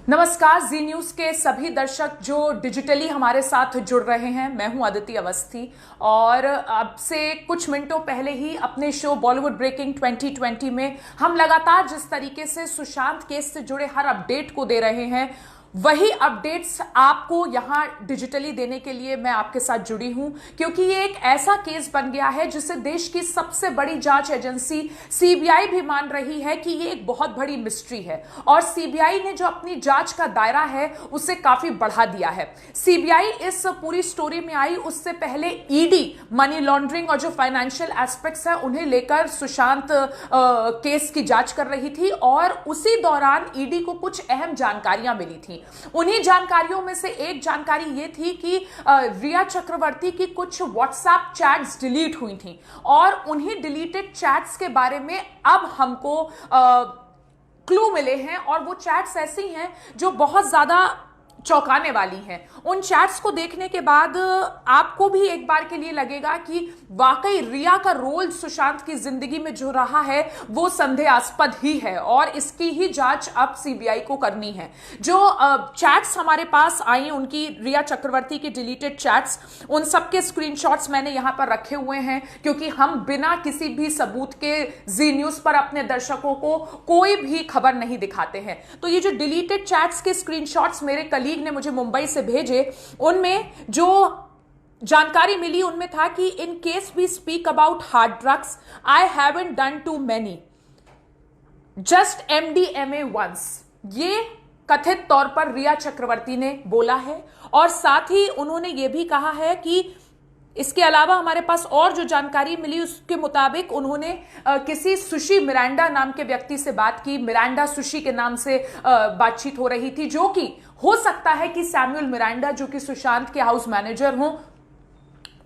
नमस्कार। जी न्यूज के सभी दर्शक जो डिजिटली हमारे साथ जुड़ रहे हैं, मैं हूं अदिति अवस्थी और अब से कुछ मिनटों पहले ही अपने शो बॉलीवुड ब्रेकिंग 2020 में हम लगातार जिस तरीके से सुशांत केस से जुड़े हर अपडेट को दे रहे हैं, वही अपडेट्स आपको यहां डिजिटली देने के लिए मैं आपके साथ जुड़ी हूं, क्योंकि ये एक ऐसा केस बन गया है जिसे देश की सबसे बड़ी जांच एजेंसी सीबीआई भी मान रही है कि ये एक बहुत बड़ी मिस्ट्री है और सीबीआई ने जो अपनी जांच का दायरा है उसे काफी बढ़ा दिया है। सीबीआई इस पूरी स्टोरी में आई उससे पहले ईडी मनी लॉन्ड्रिंग और जो फाइनेंशियल एस्पेक्ट्स है उन्हें लेकर सुशांत केस की जांच कर रही थी और उसी दौरान ईडी को कुछ अहम जानकारियां मिली थी। उन्हीं जानकारियों में से एक जानकारी यह थी कि रिया चक्रवर्ती की कुछ व्हाट्सएप चैट्स डिलीट हुई थी और उन्हीं डिलीटेड चैट्स के बारे में अब हमको क्लू मिले हैं और वो चैट्स ऐसी हैं जो बहुत ज्यादा चौंकाने वाली हैं। उन चैट्स को देखने के बाद आपको भी एक बार के लिए लगेगा कि वाकई रिया का रोल सुशांत की जिंदगी में जो रहा है वो संदेहास्पद ही है और इसकी ही जांच अब सीबीआई को करनी है। जो चैट्स हमारे पास आई उनकी रिया चक्रवर्ती की डिलीटेड चैट्स, उन सबके स्क्रीनशॉट्स मैंने यहां पर रखे हुए हैं क्योंकि हम बिना किसी भी सबूत के जी न्यूज पर अपने दर्शकों को कोई भी खबर नहीं दिखाते हैं। तो ये जो डिलीटेड चैट्स के स्क्रीनशॉट्स मेरे कलीग ने मुझे मुंबई से भेजे, उनमें जो जानकारी मिली उनमें था कि in case we speak about hard drugs, I haven't done too many, just MDMA once. ये कथित तौर पर रिया चक्रवर्ती ने बोला है और साथ ही उन्होंने यह भी कहा है कि इसके अलावा हमारे पास और जो जानकारी मिली उसके मुताबिक उन्होंने किसी सुशी मिरांडा नाम के व्यक्ति से बात की। मिरांडा सुशी के नाम से बातचीत हो रही थी, जो कि हो सकता है कि सैमुअल मिरांडा जो कि सुशांत के हाउस मैनेजर हों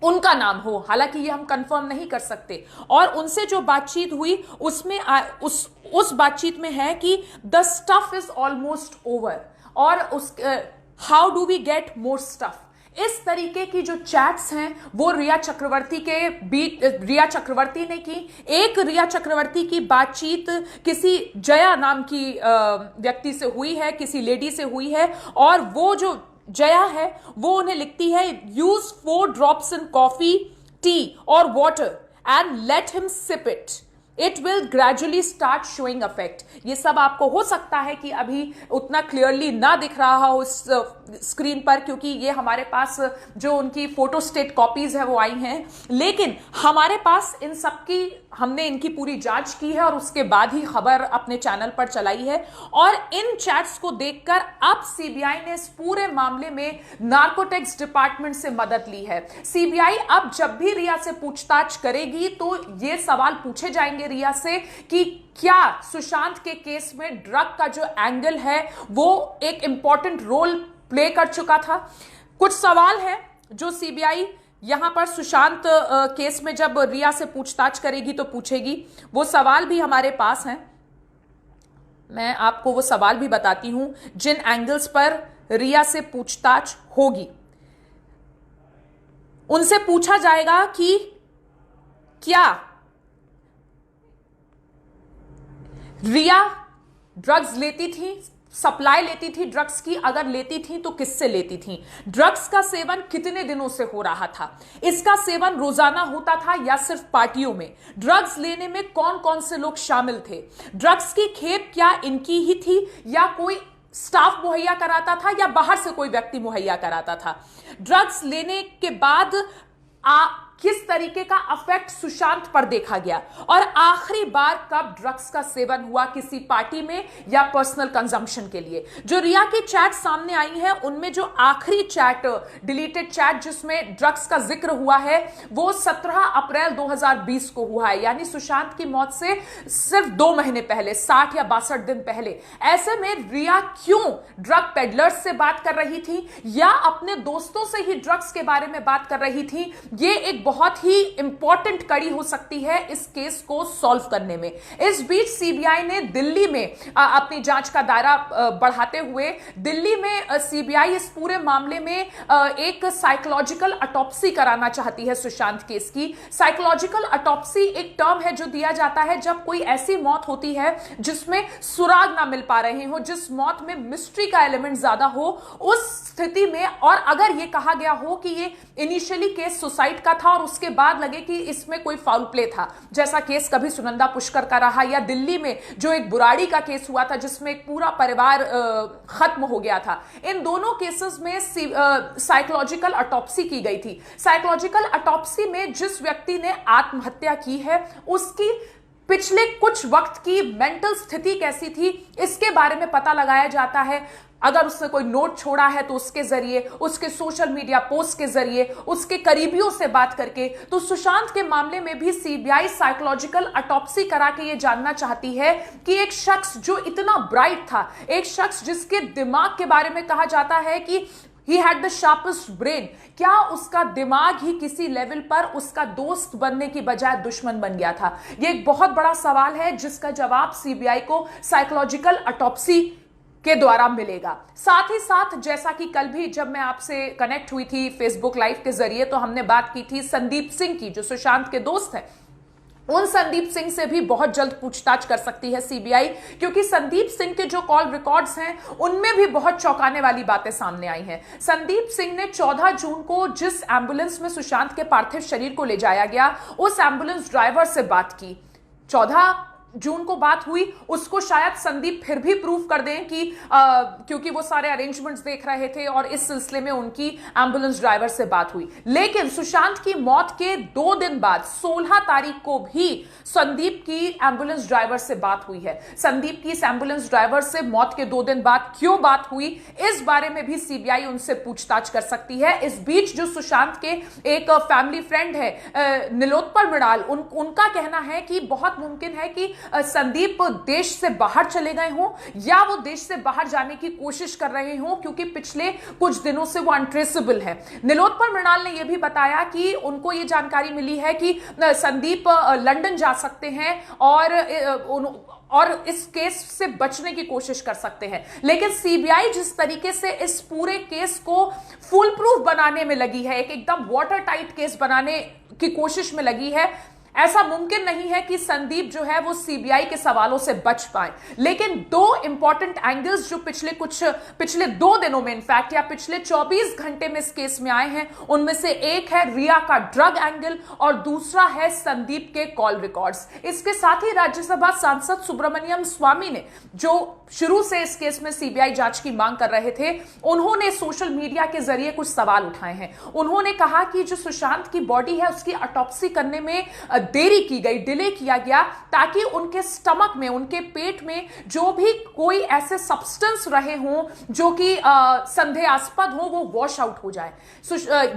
उनका नाम हो, हालांकि ये हम कंफर्म नहीं कर सकते। और उनसे जो बातचीत हुई उसमें उस बातचीत में है कि the stuff is almost over और उस how do we get more stuff. इस तरीके की जो चैट्स हैं वो रिया चक्रवर्ती ने की। एक रिया चक्रवर्ती की बातचीत किसी जया नाम की व्यक्ति से हुई है, किसी लेडी से हुई है और वो जो जया है वो उन्हें लिखती है, use 4 drops in coffee, tea और water and let him sip it, it will gradually start showing effect. ये सब आपको हो सकता है कि अभी उतना क्लियरली ना दिख रहा हो उस स्क्रीन पर, क्योंकि ये हमारे पास जो उनकी फोटो स्टेट कॉपीज है वो आई हैं, लेकिन हमारे पास इन सब की हमने इनकी पूरी जांच की है और उसके बाद ही खबर अपने चैनल पर चलाई है। और इन चैट्स को देखकर अब सीबीआई ने इस पूरे मामले में नार्कोटिक्स डिपार्टमेंट से मदद ली है। सीबीआई अब जब भी रिया से पूछताछ करेगी तो ये सवाल पूछे जाएंगे रिया से कि क्या सुशांत के केस में ड्रग का जो एंगल है वो एक इंपॉर्टेंट रोल प्ले कर चुका था। कुछ सवाल हैं जो सीबीआई यहां पर सुशांत केस में जब रिया से पूछताछ करेगी तो पूछेगी। वो सवाल भी हमारे पास हैं, मैं आपको वो सवाल भी बताती हूं जिन एंगल्स पर रिया से पूछताछ होगी। उनसे पूछा जाएगा कि क्या रिया ड्रग्स लेती थी, सप्लाई लेती थी ड्रग्स की, अगर लेती थी तो किससे लेती थी, ड्रग्स का सेवन कितने दिनों से हो रहा था, इसका सेवन रोजाना होता था या सिर्फ पार्टियों में, ड्रग्स लेने में कौन कौन से लोग शामिल थे, ड्रग्स की खेप क्या इनकी ही थी या कोई स्टाफ मुहैया कराता था या बाहर से कोई व्यक्ति मुहैया कराता था, ड्रग्स लेने के बाद किस तरीके का अफेक्ट सुशांत पर देखा गया और आखिरी बार कब ड्रग्स का सेवन हुआ, किसी पार्टी में या पर्सनल कंजम्पशन के लिए। जो रिया की चैट सामने आई है उनमें जो आखिरी चैट, डिलीटेड चैट जिसमें ड्रग्स का जिक्र हुआ है वो 17 अप्रैल 2020 को हुआ है, यानी सुशांत की मौत से सिर्फ 2 महीने पहले, 60 या 62 दिन पहले। ऐसे में रिया क्यों ड्रग पेडलर्स से बात कर रही थी या अपने दोस्तों से ही ड्रग्स के बारे में बात कर रही थी, ये एक बहुत ही इंपॉर्टेंट कड़ी हो सकती है इस केस को सॉल्व करने में। इस बीच सीबीआई ने दिल्ली में अपनी जांच का दायरा बढ़ाते हुए दिल्ली में सीबीआई इस पूरे मामले में एक साइकोलॉजिकल ऑटोप्सी कराना चाहती है सुशांत केस की। साइकोलॉजिकल ऑटोप्सी एक टर्म है जो दिया जाता है जब कोई ऐसी मौत होती है जिसमें सुराग ना मिल पा रहे हो, जिस मौत में मिस्ट्री का एलिमेंट ज्यादा हो, उस स्थिति में, और अगर यह कहा गया हो कि ये इनिशियली केस सुसाइड का था और उसके बाद लगे कि इसमें कोई फाउल प्ले था, जैसा केस कभी सुनंदा पुष्कर का रहा, या दिल्ली में जो एक बुराड़ी का केस हुआ था जिसमें एक पूरा परिवार खत्म हो गया था। इन दोनों केसेस में साइकोलॉजिकल ऑटोप्सी की गई थी। साइकोलॉजिकल ऑटोप्सी में जिस व्यक्ति ने आत्महत्या की है उसकी पिछले कुछ वक्त की मेंटल स्थिति कैसी थी, इसके बारे में पता लगाया जाता है। अगर उसने कोई नोट छोड़ा है तो उसके जरिए, उसके सोशल मीडिया पोस्ट के जरिए, उसके करीबियों से बात करके। तो सुशांत के मामले में भी सीबीआई साइकोलॉजिकल ऑटोप्सी करा के ये जानना चाहती है कि एक शख्स जो इतना ब्राइट था, एक शख्स जिसके दिमाग के बारे में कहा जाता है कि he had the sharpest brain, क्या उसका दिमाग ही किसी लेवल पर उसका दोस्त बनने की बजाय दुश्मन बन गया था? यह एक बहुत बड़ा सवाल है जिसका जवाब सीबीआई को साइकोलॉजिकल ऑटोप्सी के द्वारा मिलेगा। साथ ही साथ जैसा कि कल भी जब मैं आपसे कनेक्ट हुई थी फेसबुक लाइव के जरिए, तो हमने बात की थी संदीप सिंह की, जो सुशांत के दोस्त हैं। उन संदीप सिंह से भी बहुत जल्द पूछताछ कर सकती है सीबीआई, क्योंकि संदीप सिंह के जो कॉल रिकॉर्ड्स हैं उनमें भी बहुत चौंकाने वाली बातें सामने आई हैं। संदीप सिंह ने 14 जून को जिस एम्बुलेंस में सुशांत के पार्थिव शरीर को ले जाया गया, उस एम्बुलेंस ड्राइवर से बात की। 14 जून को बात हुई, उसको शायद संदीप फिर भी प्रूव कर दें कि क्योंकि वो सारे अरेंजमेंट्स देख रहे थे और इस सिलसिले में उनकी एम्बुलेंस ड्राइवर से बात हुई। लेकिन सुशांत की मौत के 2 दिन बाद 16 तारीख को भी संदीप की एम्बुलेंस ड्राइवर से बात हुई है। संदीप की इस एम्बुलेंस ड्राइवर से मौत के 2 दिन बाद क्यों बात हुई, इस बारे में भी सीबीआई उनसे पूछताछ कर सकती है। इस बीच जो सुशांत के एक फैमिली फ्रेंड है नीलोत्पल मृणाल, उनका कहना है कि बहुत मुमकिन है कि संदीप देश से बाहर चले गए हों या वो देश से बाहर जाने की कोशिश कर रहे हों, क्योंकि पिछले कुछ दिनों से वो अनट्रेसेबल है। नीलोत्पल मृणाल ने यह भी बताया कि उनको ये जानकारी मिली है कि संदीप लंदन जा सकते हैं और इस केस से बचने की कोशिश कर सकते हैं। लेकिन सीबीआई जिस तरीके से इस पूरे केस को फुल प्रूफ बनाने में लगी है, एक एकदम वाटर टाइट केस बनाने की कोशिश में लगी है, ऐसा मुमकिन नहीं है कि संदीप जो है वो सीबीआई के सवालों से बच पाए। लेकिन 2 इंपॉर्टेंट एंगल्स जो पिछले 2 दिनों में, इनफैक्ट या पिछले 24 घंटे में इस केस में आए हैं, उनमें से एक है रिया का ड्रग एंगल और दूसरा है संदीप के कॉल रिकॉर्ड्स। इसके साथ ही राज्यसभा सांसद सुब्रमण्यम स्वामी ने, जो शुरू से इस केस में सीबीआई जांच की मांग कर रहे थे, उन्होंने सोशल मीडिया के जरिए कुछ सवाल उठाए हैं। उन्होंने कहा कि जो सुशांत की बॉडी है उसकी ऑटोप्सी करने में देरी की गई, डिले किया गया, ताकि उनके स्टमक में, उनके पेट में जो भी कोई ऐसे सब्सटेंस रहे हों जो कि संदेहास्पद हो, वो वॉश आउट हो जाए।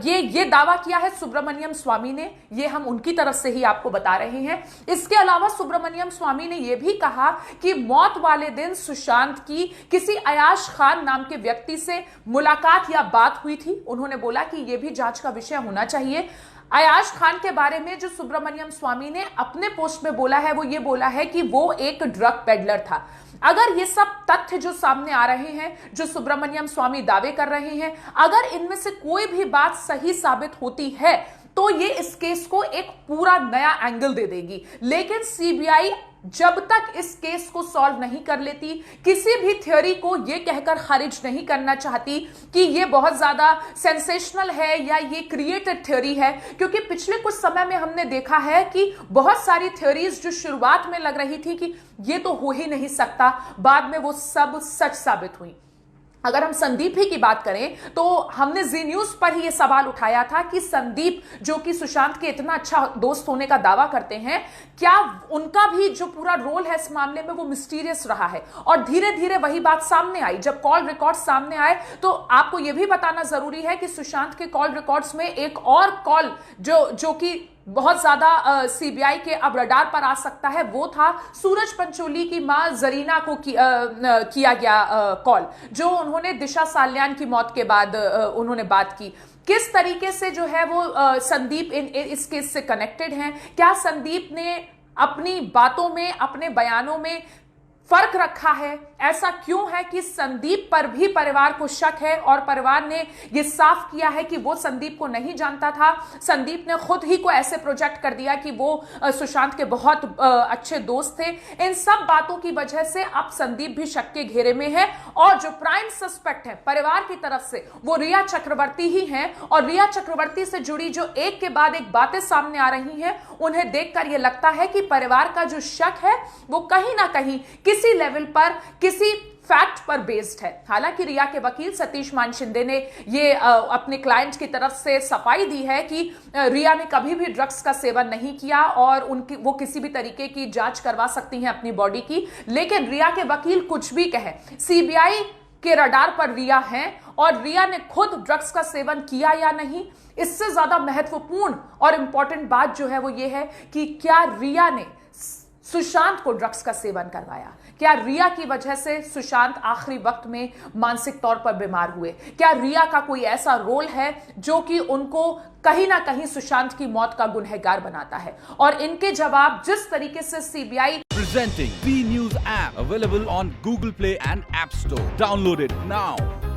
ये दावा किया है सुब्रमण्यम स्वामी ने, ये हम उनकी तरफ से ही आपको बता रहे हैं। इसके अलावा सुब्रमण्यम स्वामी ने यह भी कहा कि मौत वाले दिन सुशांत की किसी अयाश खान नाम के व्यक्ति से मुलाकात या बात हुई थी। उन्होंने बोला कि यह भी जांच का विषय होना चाहिए। अयाश खान के बारे में जो सुब्रमण्यम स्वामी ने अपने पोस्ट में बोला है, वो ये बोला है कि वो एक ड्रग पेडलर था। अगर ये सब तथ्य जो सामने आ रहे हैं, जो सुब्रमण्यम स्वामी दावे कर रहे हैं, अगर इनमें से कोई भी बात सही साबित होती है तो ये इस केस को एक पूरा नया एंगल दे देगी। लेकिन सीबीआई जब तक इस केस को सॉल्व नहीं कर लेती, किसी भी थ्योरी को यह कहकर खारिज नहीं करना चाहती कि यह बहुत ज्यादा सेंसेशनल है या ये क्रिएटेड थ्योरी है, क्योंकि पिछले कुछ समय में हमने देखा है कि बहुत सारी थ्योरीज जो शुरुआत में लग रही थी कि यह तो हो ही नहीं सकता, बाद में वो सब सच साबित हुई। अगर हम संदीप ही की बात करें तो हमने जी न्यूज पर ही यह सवाल उठाया था कि संदीप, जो कि सुशांत के इतना अच्छा दोस्त होने का दावा करते हैं, क्या उनका भी जो पूरा रोल है इस मामले में वो मिस्टीरियस रहा है? और धीरे धीरे वही बात सामने आई। जब कॉल रिकॉर्ड सामने आए तो आपको यह भी बताना जरूरी है कि सुशांत के कॉल रिकॉर्ड्स में एक और कॉल जो कि बहुत ज्यादा सीबीआई के अब रडार पर आ सकता है, वो था सूरज पंचोली की मां जरीना को किया गया कॉल, जो उन्होंने दिशा साल्यान की मौत के बाद उन्होंने बात की। किस तरीके से जो है वो संदीप इस केस से कनेक्टेड हैं, क्या संदीप ने अपनी बातों में, अपने बयानों में फर्क रखा है, ऐसा क्यों है कि संदीप पर भी परिवार को शक है और परिवार ने यह साफ किया है कि वो संदीप को नहीं जानता था। संदीप ने खुद ही को ऐसे प्रोजेक्ट कर दिया कि वो सुशांत के बहुत अच्छे दोस्त थे। इन सब बातों की वजह से अब संदीप भी शक के घेरे में है और जो प्राइम सस्पेक्ट है परिवार की तरफ से वो रिया चक्रवर्ती ही हैं। और रिया चक्रवर्ती से जुड़ी जो एक के बाद एक बातें सामने आ रही हैं, उन्हें देखकर यह लगता है कि परिवार का जो शक है वो कहीं ना कहीं किसी लेवल पर, किसी फैक्ट पर बेस्ड है। हालांकि रिया के वकील सतीश मान शिंदे ने ये अपने क्लाइंट की तरफ से सफाई दी है कि रिया ने कभी भी ड्रग्स का सेवन नहीं किया और वो किसी भी तरीके की जांच करवा सकती हैं अपनी बॉडी की। लेकिन रिया के वकील कुछ भी कहे, सीबीआई के रडार पर रिया हैं और रिया ने खुद ड्रग्स का सेवन किया या नहीं, इससे ज्यादा महत्वपूर्ण और इंपॉर्टेंट बात जो है वो ये है कि क्या रिया ने सुशांत को ड्रग्स का सेवन करवाया, क्या रिया की वजह से सुशांत आखिरी वक्त में मानसिक तौर पर बीमार हुए, क्या रिया का कोई ऐसा रोल है जो कि उनको कहीं ना कहीं सुशांत की मौत का गुनहगार बनाता है। और इनके जवाब जिस तरीके से CBI Presenting B News app available on Google Play and App Store. Download it now.